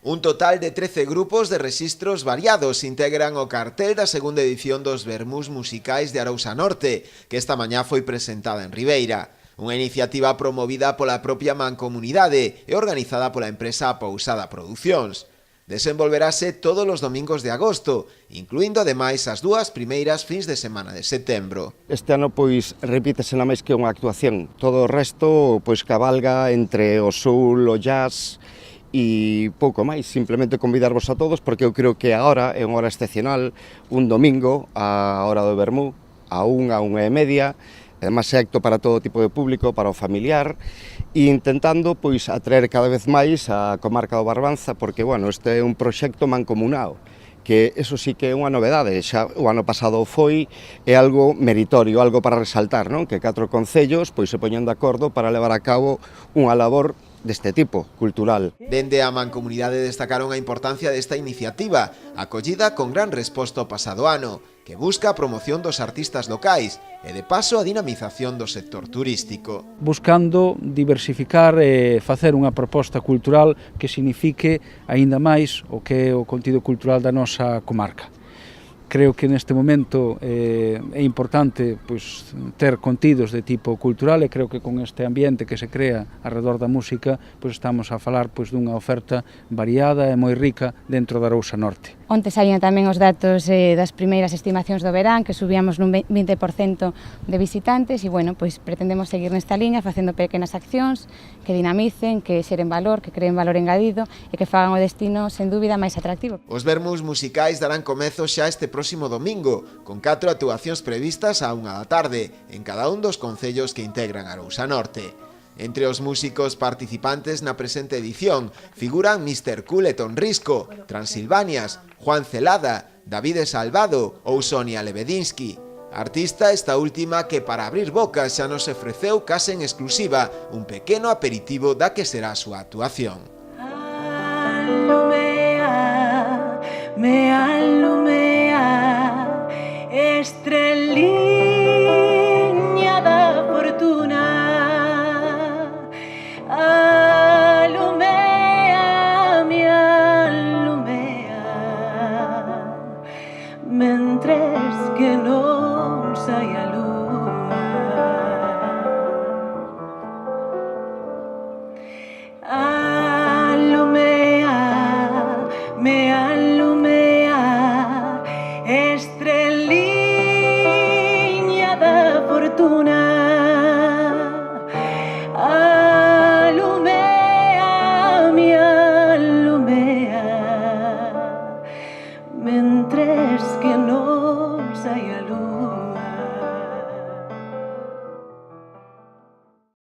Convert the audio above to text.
Un total de 13 grupos de rexistros variados integran o cartel da segunda edición dos Vermús Musicais de Arousa Norte, que esta mañá foi presentada en Ribeira. Unha iniciativa promovida pola propia Mancomunidade e organizada pola empresa Pousada Producións. Desenvolverase todos os domingos de agosto, incluindo ademais as dúas primeiras fins de semana de setembro. Este ano pois repítese na máis que unha actuación. Todo o resto pois cabalga entre o soul, o jazz e pouco máis. Simplemente convidarvos a todos porque eu creo que agora é unha hora excepcional, un domingo a hora do vermú, a 1:30. Ademais é acto para todo tipo de público, para o familiar, e intentando pois atraer cada vez máis a comarca do Barbanza, porque, bueno, este é un proxecto mancomunado, que eso sí que é unha novedade, xa o ano pasado foi, é algo meritorio, algo para resaltar, non? Que 4 concellos pois se poñen de acordo para levar a cabo unha labor deste tipo, cultural. Dende a Mancomunidade destacaron a importancia desta iniciativa, acollida con gran resposta o pasado ano, que busca a promoción dos artistas locais e, de paso, a dinamización do sector turístico. Buscando diversificar e facer unha proposta cultural que signifique aínda máis o que é o contido cultural da nosa comarca. Creo que neste momento é importante pois, ter contidos de tipo cultural e creo que con este ambiente que se crea alrededor da música pois, estamos a falar pois, dunha oferta variada e moi rica dentro da Arousa Norte. Onte saían tamén os datos das primeiras estimacións do verán, que subíamos nun 20% de visitantes e, bueno, pois pretendemos seguir nesta liña facendo pequenas accións que dinamicen, que xeren valor, que creen valor engadido e que fagan o destino, sen dúbida, máis atractivo. Os Vermús Musicais darán comezo xa este próximo domingo, con 4 actuacións previstas á 1 da tarde, en cada un dos concellos que integran Arousa Norte. Entre os músicos participantes na presente edición figuran Mr. Cool e Ton Risco, Transilvanias, Juan Celada, David Salvado ou Sonia Lebedinsky. Artista esta última que para abrir boca xa nos ofreceu case en exclusiva un pequeno aperitivo da que será a súa actuación. Alumea, me alumea, estreliña da fortuna. Alumea, me alumea, mentres que non saia a lúa. Alumea, me alumea, estreliña da fortuna. Alumea, me alumea, mentres que